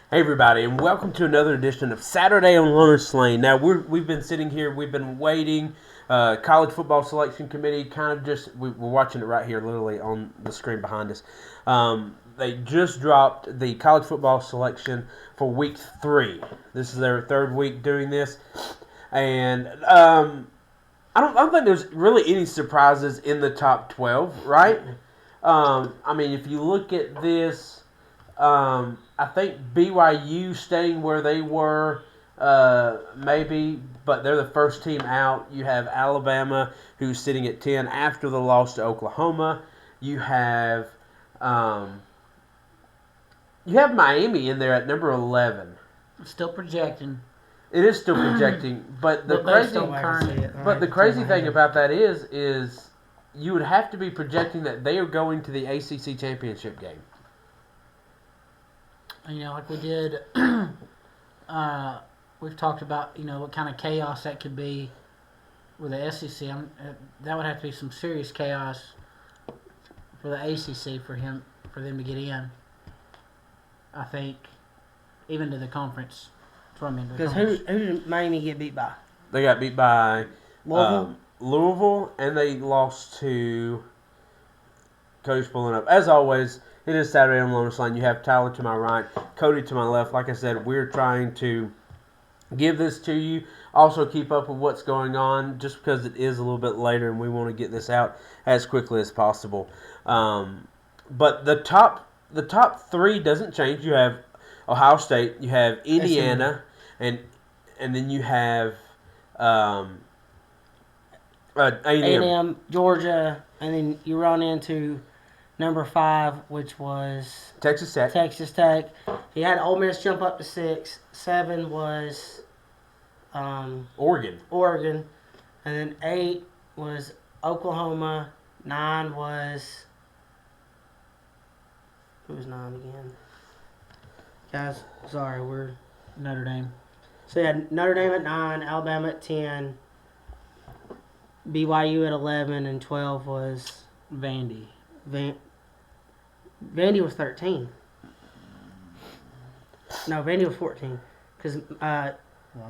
Hey everybody, and welcome to another edition of Saturday on Loner's Lane. Now we've been sitting here, we've been waiting. College football selection committee kind of we're watching it right here, literally on the screen behind us. They just dropped the college football selection for week 3. This is their third week doing this, and I don't think there's really any surprises in the top 12, right? I mean, if you look at this. I think BYU staying where they were, maybe, but they're the first team out. You have Alabama, who's sitting at 10 after the loss to Oklahoma. You have Miami in there at number 11. Still projecting. It is still projecting, but the crazy thing about that is you would have to be projecting that they are going to the ACC championship game. Like we did, we've talked about, what kind of chaos that could be with the SEC. That would have to be some serious chaos for the ACC for them to get in. I think, even to the conference. Because who did Miami get beat by? They got beat by Louisville, and they lost to. Cody's pulling up. As always, it is Saturday on Loner's Lane. You have Tyler to my right, Cody to my left. Like I said, we're trying to give this to you. Also keep up with what's going on just because it is a little bit later and we want to get this out as quickly as possible. But the top 3 doesn't change. You have Ohio State, you have Indiana, and then you have A&M. Georgia, and then you run into number 5, which was Texas Tech. He had Ole Miss jump up to 6. 7 was Oregon. And then 8 was Oklahoma. 9 was... Who was 9 again? Guys, sorry, we're... Notre Dame. So you had Notre Dame at 9, Alabama at 10, BYU at 11, and 12 was... Vandy. Vandy was 13. No, Vandy was 14. Because, I'm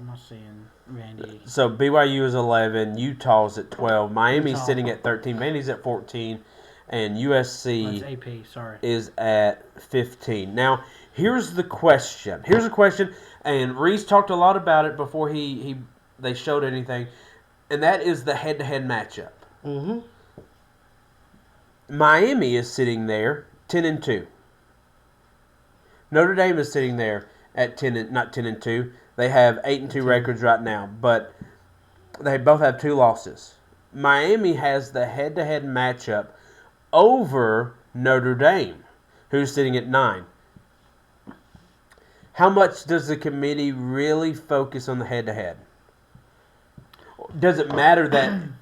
not seeing Vandy. So BYU is 11, Utah's at 12, Miami's sitting at 13, Vandy's at 14, and USC is at 15. Now, here's the question. And Reese talked a lot about it before they showed anything, and that is the head-to-head matchup. Mm-hmm. Miami is sitting there 10-2. Notre Dame is sitting there at not 10-2. They have 8-2 records right now, but they both have 2 losses. Miami has the head-to-head matchup over Notre Dame, who's sitting at 9. How much does the committee really focus on the head-to-head? Does it matter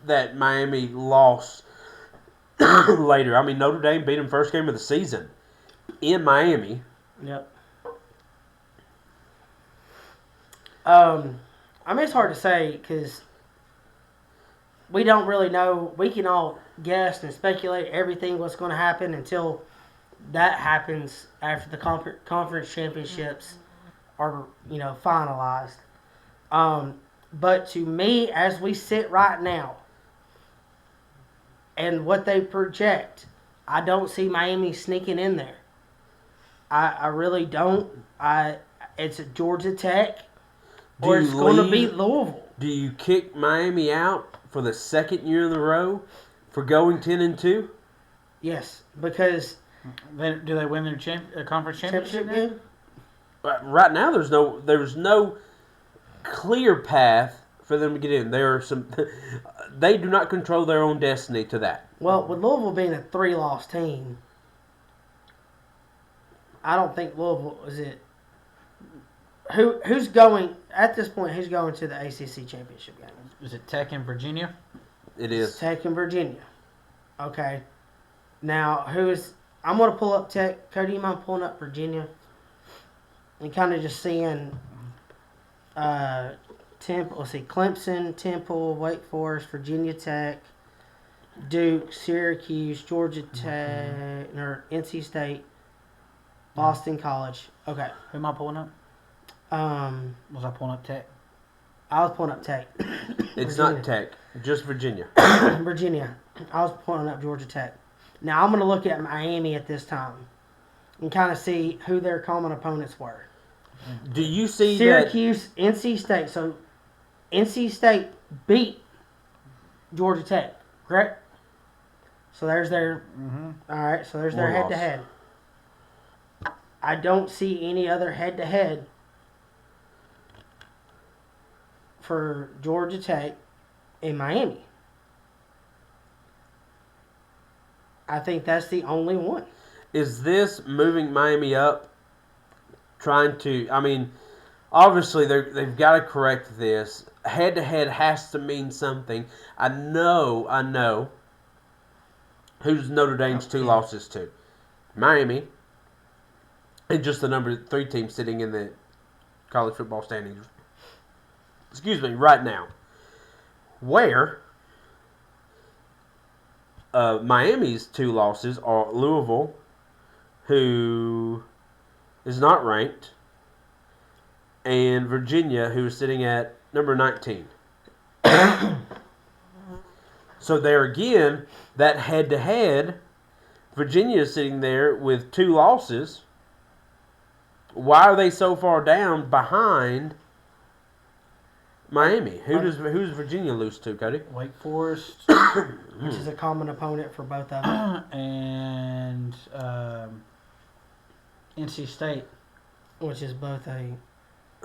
that Miami lost later? I mean, Notre Dame beat them first game of the season in Miami. Yep. It's hard to say because we don't really know. We can all guess and speculate everything what's going to happen until that happens after the conference championships are, finalized. But to me, as we sit right now, and what they project, I don't see Miami sneaking in there. I really don't. It's a Georgia Tech, or it's going to be Louisville. Do you kick Miami out for the second year in a row for going 10-2? Yes, because do they win their conference championship game? Right now, there's no clear path for them to get in. There are some. They do not control their own destiny to that. Well, with Louisville being a 3-loss team, I don't think Louisville is it. Who's going at this point? Who's going to the ACC championship game? Is it Tech and Virginia? It is it's Tech and Virginia. Okay. Now, I'm going to pull up Tech. Cody, you mind pulling up Virginia and kind of just seeing Temple. Let's see, Clemson, Temple, Wake Forest, Virginia Tech, Duke, Syracuse, Georgia Tech, or NC State, Boston College. Okay. Who am I pulling up? Was I pulling up Tech? I was pulling up Tech. It's Virginia. not Tech, just Virginia. Virginia. I was pulling up Georgia Tech. Now I'm going to look at Miami at this time and kind of see who their common opponents were. Do you see Syracuse, NC State. So NC State beat Georgia Tech, correct? So there's their. All right. So there's their One loss. head-to-head. I don't see any other head-to-head for Georgia Tech in Miami. I think that's the only one. Is this moving Miami up? Trying to, I mean, obviously they've got to correct this. Head to head has to mean something. I know. Who's Notre Dame's two losses to? Miami. And just the number 3 team sitting in the college football standings. Excuse me, right now. Where Miami's 2 losses are Louisville, who is not ranked, and Virginia, who is sitting at number 19. So there again, that head-to-head, Virginia is sitting there with 2 losses. Why are they so far down behind Miami? Who's Virginia lose to, Cody? Wake Forest Which is a common opponent for both of them. and NC State. Which is both a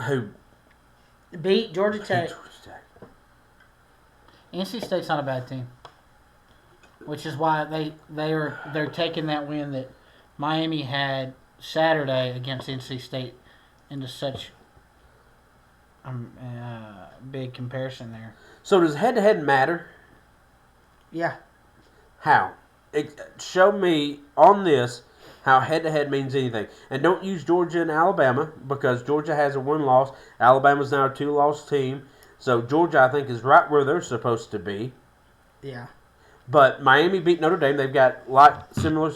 Who? beat Georgia Tech. NC State's not a bad team, which is why they're taking that win that Miami had Saturday against NC State into such big comparison there. So does head-to-head matter? Yeah. How? Show me on this how head-to-head means anything. And don't use Georgia and Alabama because Georgia has a 1 loss. Alabama's now a 2-loss team. So Georgia, I think, is right where they're supposed to be. Yeah. But Miami beat Notre Dame. They've got similar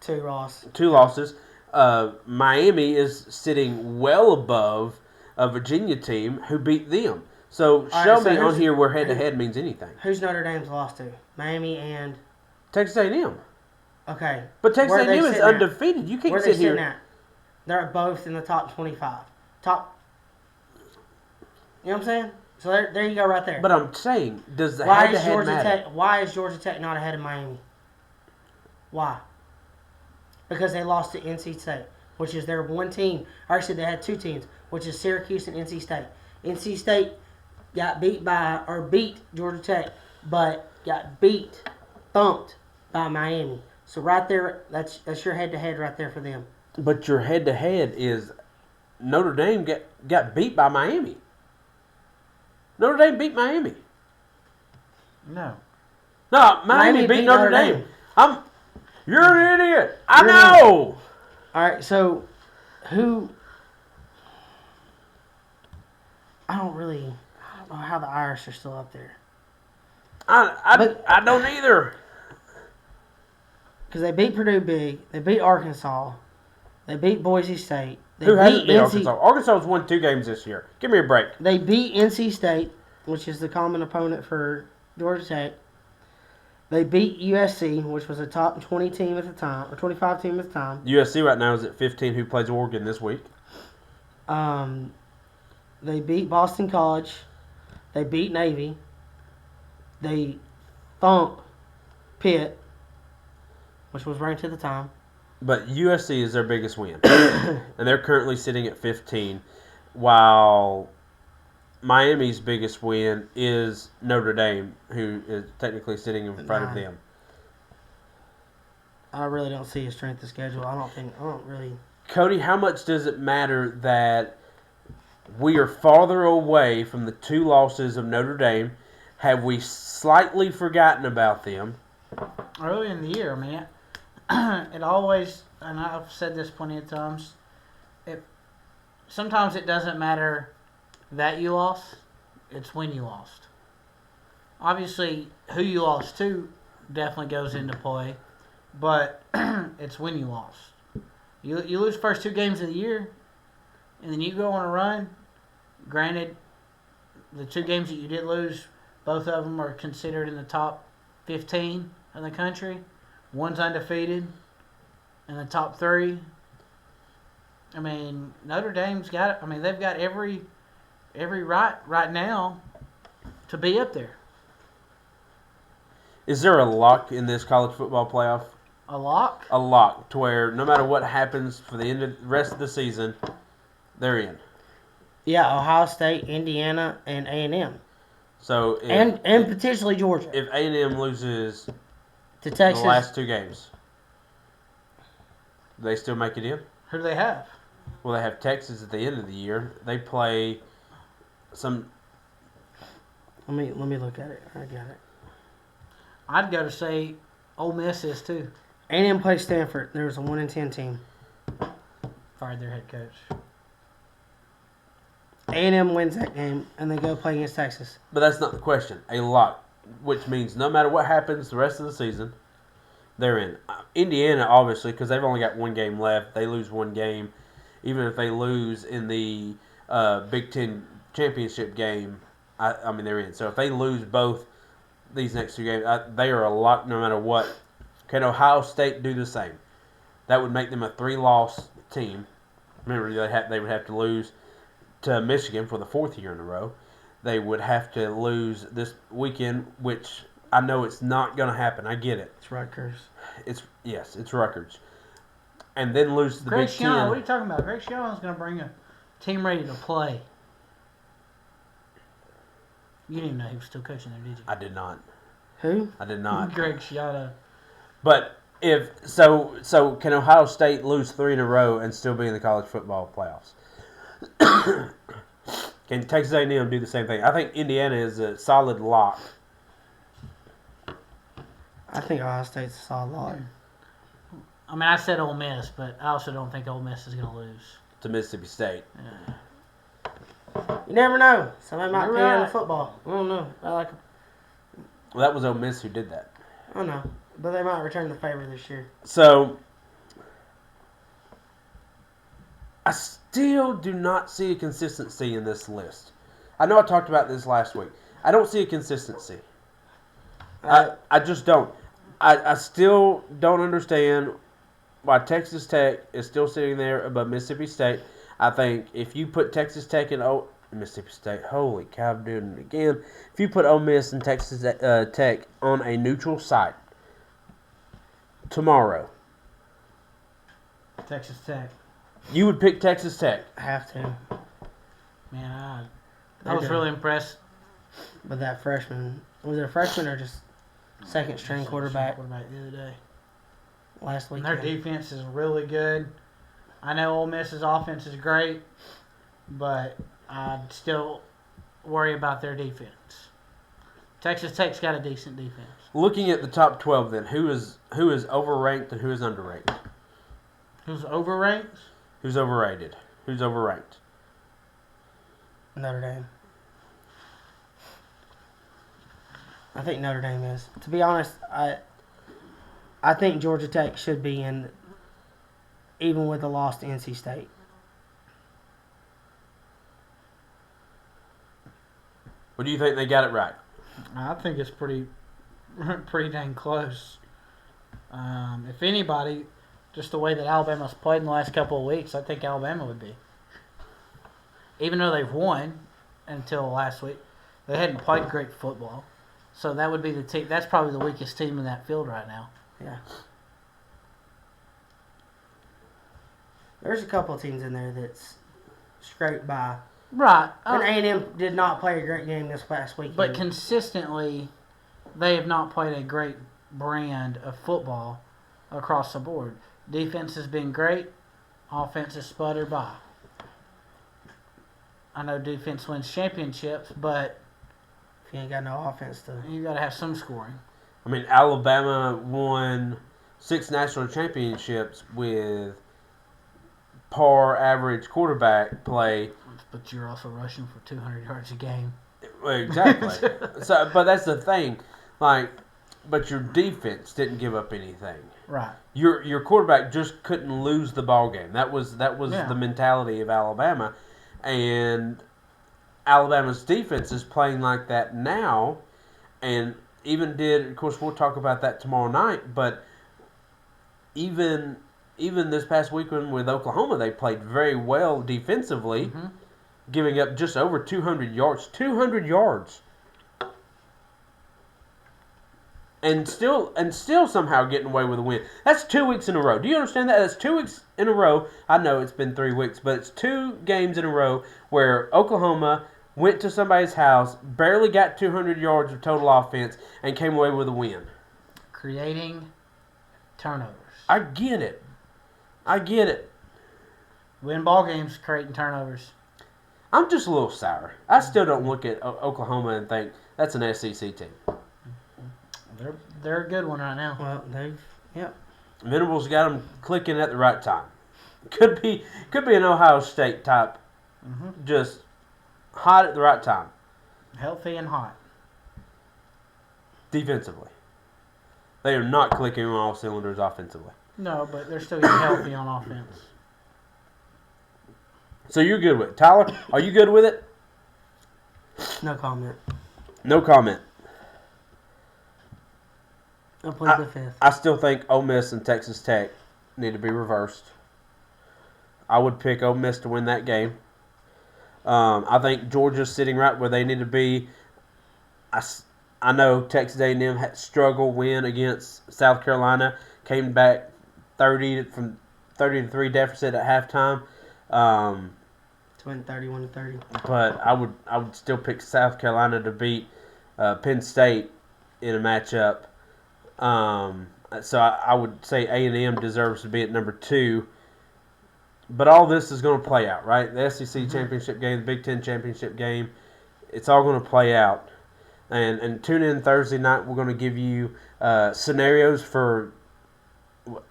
2 loss. 2 losses. Miami is sitting well above a Virginia team who beat them. So show me on here where head-to-head means anything. Who's Notre Dame's lost to? Miami and Texas A&M. okay. But Texas Where are they A&M is sitting at? undefeated. You Where can't are they sit here. sitting at? They're both in the top 25. You know what I'm saying? So there you go right there. But I'm saying, does the why is head-to-head Georgia matter? Tech? Why is Georgia Tech not ahead of Miami? Why? Because they lost to NC State, which is their one team. Actually, they had 2 teams, which is Syracuse and NC State. NC State got beat Georgia Tech, but got thumped by Miami. So right there, that's your head-to-head right there for them. But your head-to-head is Notre Dame got beat by Miami. Notre Dame beat Miami. No. No, Miami beat Notre Dame. You're an idiot. I know. All right, so who? I don't know how the Irish are still up there. I don't either. Because they beat Purdue big, they beat Arkansas, they beat Boise State. Who hasn't beat Arkansas? Arkansas has won 2 games this year. Give me a break. They beat NC State, which is the common opponent for Georgia Tech. They beat USC, which was a top 20 team at the time, or 25 team at the time. USC right now is at 15, who plays Oregon this week. They beat Boston College. They beat Navy. They thumped Pitt, which was ranked at the time. But USC is their biggest win. And they're currently sitting at 15, while Miami's biggest win is Notre Dame, who is technically sitting in front of them. I really don't see a strength of schedule. I don't really. Cody, how much does it matter that we are farther away from the 2 losses of Notre Dame? Have we slightly forgotten about them? Early in the year, man, it always, and I've said this plenty of times, sometimes it doesn't matter that you lost, it's when you lost. Obviously, who you lost to definitely goes into play. but it's when you lost. You lose first 2 games of the year, and then you go on a run. Granted, the 2 games that you did lose, both of them are considered in the top 15 in the country. One's undefeated in the top 3. I mean, Notre Dame's got. I mean, they've got every right now to be up there. Is there a lock in this college football playoff? A lock? A lock to where no matter what happens for the rest of the season, they're in. Yeah, Ohio State, Indiana, and A&M. So and potentially Georgia. If A&M loses to Texas, the last 2 games, they still make it in? Who do they have? Well, they have Texas at the end of the year. They play some. Let me look at it. I got it. I'd go to say Ole Miss is too. A&M plays Stanford. There's a 1-10 team. Fired their head coach. A&M wins that game, and they go play against Texas. But that's not the question. A lock, which means no matter what happens the rest of the season, they're in. Indiana, obviously, because they've only got 1 game left. They lose 1 game. Even if they lose in the Big Ten championship game, I mean, they're in. So if they lose both these next 2 games, they are a lock no matter what. Can Ohio State do the same? That would make them a 3-loss team. Remember, they would have to lose to Michigan for the 4th year in a row. They would have to lose this weekend, which I know it's not going to happen. I get it. It's Rutgers. It's Rutgers. And then lose to the Greg Big Ten. Schiano, what are you talking about? Greg Schiano's going to bring a team ready to play. You didn't even know he was still coaching there, did you? I did not. Who? I did not. Greg Schiano. But if so, can Ohio State lose 3 in a row and still be in the college football playoffs? Can Texas A&M do the same thing? I think Indiana is a solid lock. I think Ohio State's a solid lock. I mean, I said Ole Miss, but I also don't think Ole Miss is going to lose. To Mississippi State. Yeah. You never know. Somebody might You're be in right. the football. I don't know. I like them. Well, that was Ole Miss who did that. I know. But they might return the favor this year. So, I still do not see a consistency in this list. I know I talked about this last week. I don't see a consistency. I just don't. I still don't understand why Texas Tech is still sitting there above Mississippi State. I think if you put Texas Tech and Mississippi State, holy cow, I'm doing it again. If you put Ole Miss and Texas Tech on a neutral site tomorrow, Texas Tech. you would pick Texas Tech. I have to. Man, I was really impressed. With that freshman. Was it a freshman or just second string quarterback The other day. last week? Their defense is really good. I know Ole Miss's offense is great, but I'd still worry about their defense. Texas Tech's got a decent defense. Looking at the top 12 then, who is overranked and who is underrated? Who's overranked? Who's overrated? Who's overranked? Notre Dame. I think Notre Dame is. To be honest, I think Georgia Tech should be in, even with the loss to NC State. What do you think they got it right? I think it's pretty dang close. If anybody, just the way that Alabama's played in the last couple of weeks, I think Alabama would be. Even though they've won until last week, they hadn't played great football. So that would be the team. That's probably the weakest team in that field right now. Yeah. There's a couple of teams in there that's scraped by. Right. And A&M did not play a great game this past weekend. But consistently, they have not played a great brand of football across the board. Defense has been great. Offense has sputtered by. I know defense wins championships, but if you ain't got no offense to... you got to have some scoring. I mean, Alabama won 6 national championships with par average quarterback play. But you're also rushing for 200 yards a game. Well, exactly. But that's the thing. Like, but your defense didn't give up anything. Right. Your quarterback just couldn't lose the ball game. That was Yeah. the mentality of Alabama, and Alabama's defense is playing like that now, and even did. Of course, we'll talk about that tomorrow night. But even this past weekend with Oklahoma, they played very well defensively, Mm-hmm. giving up just over 200 yards. 200 yards. And still somehow getting away with a win. That's 2 weeks in a row. Do you understand that? That's 2 weeks in a row. I know it's been 3 weeks, but it's 2 games in a row where Oklahoma went to somebody's house, barely got 200 yards of total offense, and came away with a win. Creating turnovers. I get it. Win ball games, creating turnovers. I'm just a little sour. I still don't look at Oklahoma and think that's an SEC team. They're a good one right now. Well, Venables got them clicking at the right time. Could be an Ohio State type, just hot at the right time. Healthy and hot. Defensively, they are not clicking on all cylinders offensively. No, but they're still getting healthy on offense. So you're good with it. Tyler, are you good with it? no comment. No comment. I played the fifth. I still think Ole Miss and Texas Tech need to be reversed. I would pick Ole Miss to win that game. I think Georgia's sitting right where they need to be. I know Texas A&M had to struggle win against South Carolina. Came back 30 to 3 deficit at halftime. To win 31-30. But I would still pick South Carolina to beat Penn State in a matchup. So I would say A&M deserves to be at number 2. But all this is going to play out, right? The SEC championship game, the Big Ten championship game, it's all going to play out. And tune in Thursday night. We're going to give you scenarios for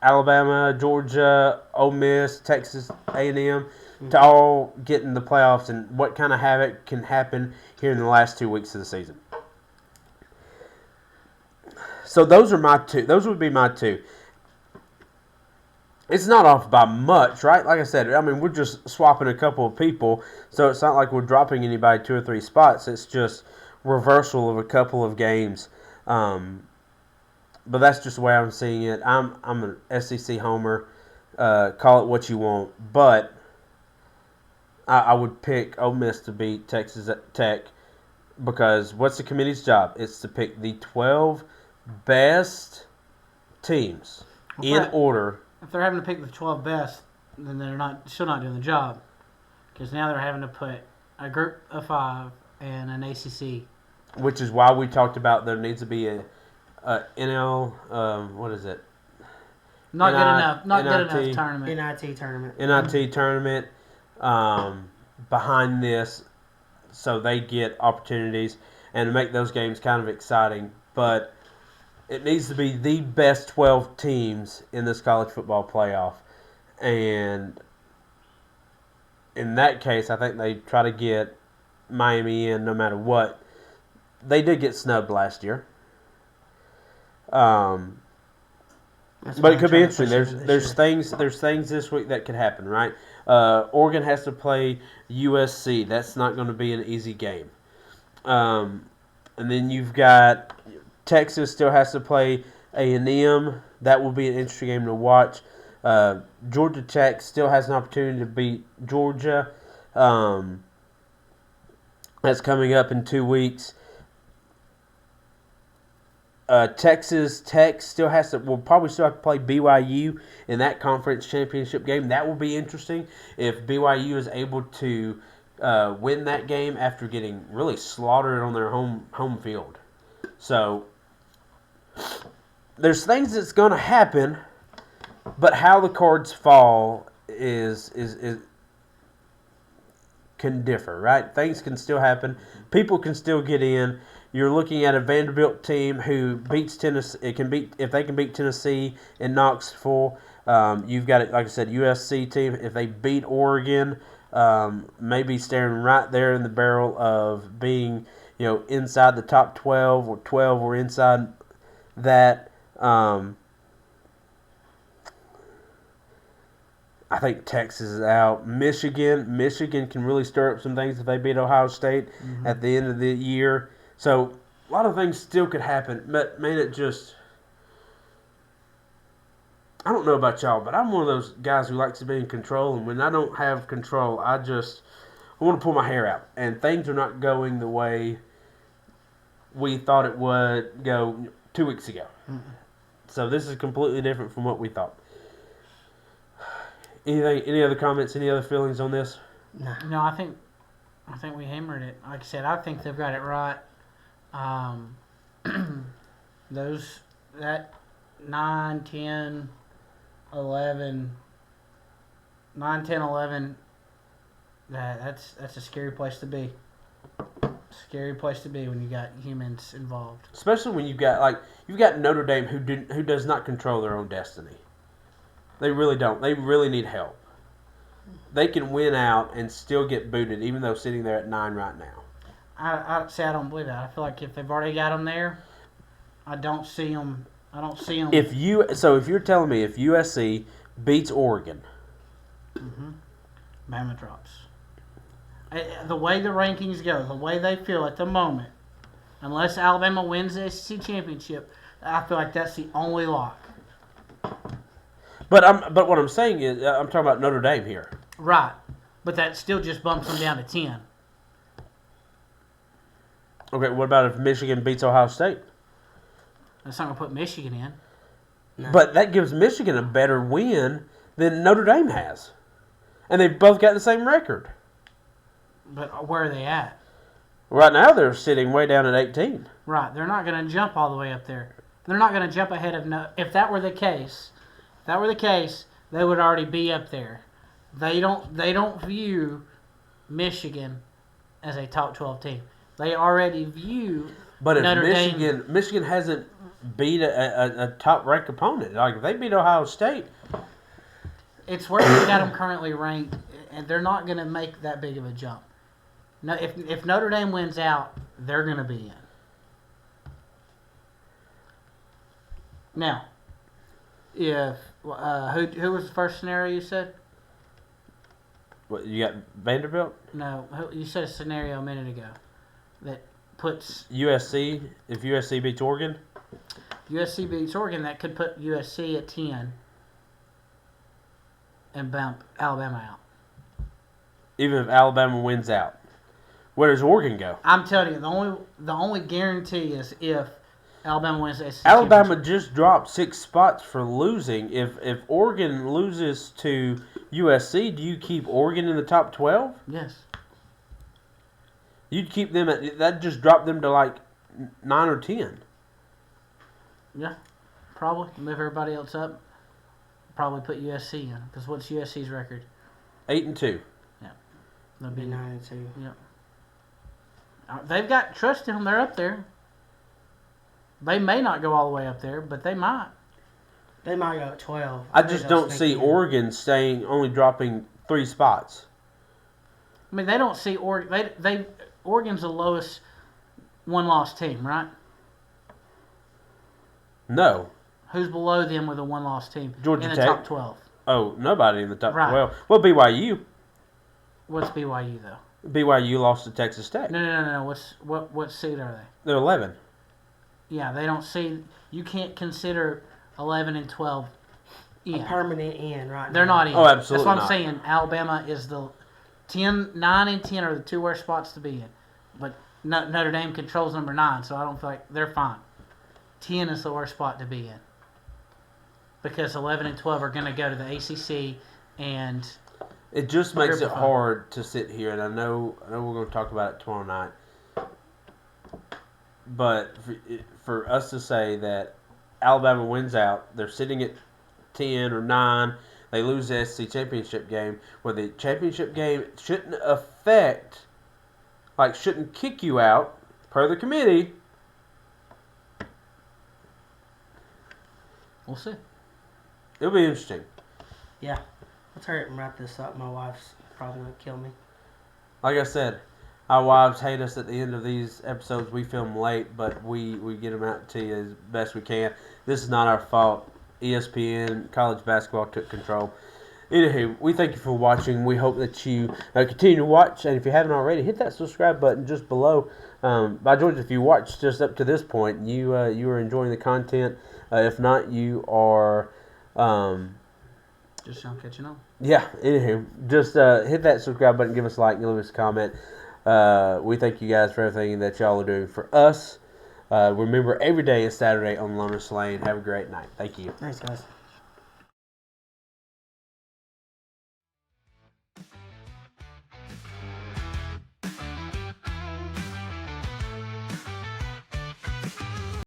Alabama, Georgia, Ole Miss, Texas A&M to all get in the playoffs and what kind of havoc can happen here in the last 2 weeks of the season. So those are my 2. Those would be my 2. It's not off by much, right? Like I said, I mean, we're just swapping a couple of people, so it's not like we're dropping anybody 2 or 3 spots. It's just reversal of a couple of games. But that's just the way I'm seeing it. I'm an SEC homer. Call it what you want. But I would pick Ole Miss to beat Texas Tech because what's the committee's job? It's to pick the 12 best teams in order. If they're having to pick the 12 best, then they're still not doing the job. Because now they're having to put a group of 5 and an ACC. Which is why we talked about there needs to be a NL, what is it? Not good enough. Not NIT, good enough tournament. NIT tournament. NIT tournament behind this so they get opportunities and to make those games kind of exciting. But it needs to be the best 12 teams in this college football playoff. And in that case, I think they try to get Miami in no matter what. They did get snubbed last year. But it could be interesting. There's things this week that could happen, right? Oregon has to play USC. That's not going to be an easy game. And then you've got Texas still has to play A&M. That will be an interesting game to watch. Georgia Tech still has an opportunity to beat Georgia. That's coming up in 2 weeks. Texas Tech will probably still have to play BYU in that conference championship game. That will be interesting if BYU is able to win that game after getting really slaughtered on their home field. So there's things that's going to happen, but how the cards fall is can differ, right? Things can still happen. People can still get in. You're looking at a Vanderbilt team who beats Tennessee. If they can beat Tennessee in Knoxville. You've got it, like I said, USC team. If they beat Oregon, maybe staring right there in the barrel of being, inside the top 12 or 12 or inside that. I think Texas is out. Michigan can really stir up some things if they beat Ohio State at the end of the year. So a lot of things still could happen. But man, I don't know about y'all, but I'm one of those guys who likes to be in control. And when I don't have control, I want to pull my hair out. And things are not going the way we thought it would go 2 weeks ago. So this is completely different from what we thought. Any other comments? Any other feelings on this? No, I think we hammered it. Like I said, I think they've got it right. That 9, 10, 11, that's a scary place to be. Scary place to be when you got humans involved. Especially when you've got Notre Dame who does not control their own destiny. They really don't. They really need help. They can win out and still get booted, even though sitting there at 9 right now. I don't believe that. I feel like if they've already got them there, I don't see them. If you're telling me if USC beats Oregon, Bama drops. The way the rankings go, the way they feel at the moment, unless Alabama wins the SEC championship, I feel like that's the only lock. But what I'm saying is, I'm talking about Notre Dame here. Right. But that still just bumps them down to 10. Okay, what about if Michigan beats Ohio State? That's not going to put Michigan in. No. But that gives Michigan a better win than Notre Dame has. And they've both got the same record. But where are they at? Right now, they're sitting way down at 18. Right. They're not going to jump all the way up there. They're not going to jump ahead of... If that were the case, they would already be up there. They don't view Michigan as a top 12 team. They already view Notre Dame. Michigan hasn't beat a top-ranked opponent. Like, if they beat Ohio State... It's where they got them currently ranked, and they're not going to make that big of a jump. No, if Notre Dame wins out, they're going to be in. Now, if who was the first scenario you said? What, you got Vanderbilt? No, you said a scenario a minute ago that puts USC. If USC beats Oregon? USC beats Oregon, that could put USC at 10 and bump Alabama out. Even if Alabama wins out. Where does Oregon go? I'm telling you, the only guarantee is if Alabama wins the SEC Alabama championship. just dropped 6 spots for losing. If Oregon loses to USC, do you keep Oregon in the top 12? Yes. You'd keep them at that. Just drop them to like 9 or 10. Yeah, probably move everybody else up. Probably put USC in because what's USC's record? 8-2. Yeah, they'll Be 9-2. Yeah. They've got trust in them. They're up there. They may not go all the way up there, but they might. They might go at 12. I just don't see Oregon only dropping 3 spots. I mean, they don't see Oregon. Oregon's the lowest one-loss team, right? No. Who's below them with a one-loss team Georgia in the Tech. top 12? Oh, nobody in the top Right. 12. Well, BYU. What's BYU though? BYU lost to Texas Tech. No. What seed are they? They're 11. Yeah, they don't see. You can't consider 11 and 12 in. A permanent in right now. They're not in. Oh, absolutely That's what not. I'm saying. Alabama is the 9 and 10 are the 2 worst spots to be in. But Notre Dame controls number 9, so I don't feel like they're fine. 10 is the worst spot to be in. Because 11 and 12 are going to go to the ACC, and It just makes it fine. hard to sit here, and I know we're going to talk about it tomorrow night. But for us to say that Alabama wins out, they're sitting at 10 or 9, they lose the SEC championship game, where the championship game shouldn't shouldn't kick you out, per the committee. we'll see. It'll be interesting. Yeah. Let's hurry up and wrap this up. My wife's probably going to kill me. Like I said, our wives hate us at the end of these episodes. We film late, but we get them out to you as best we can. This is not our fault. ESPN, college basketball took control. Anywho, we thank you for watching. We hope that you continue to watch, and if you haven't already, hit that subscribe button just below. By George, if you watched just up to this point, you are enjoying the content. If not, you are Just not catching on. yeah. Anywho, just hit that subscribe button, give us a like, give us a comment. We thank you guys for everything that y'all are doing for us. Remember, every day is Saturday on Loner's Lane. Have a great night. Thank you. Thanks, guys.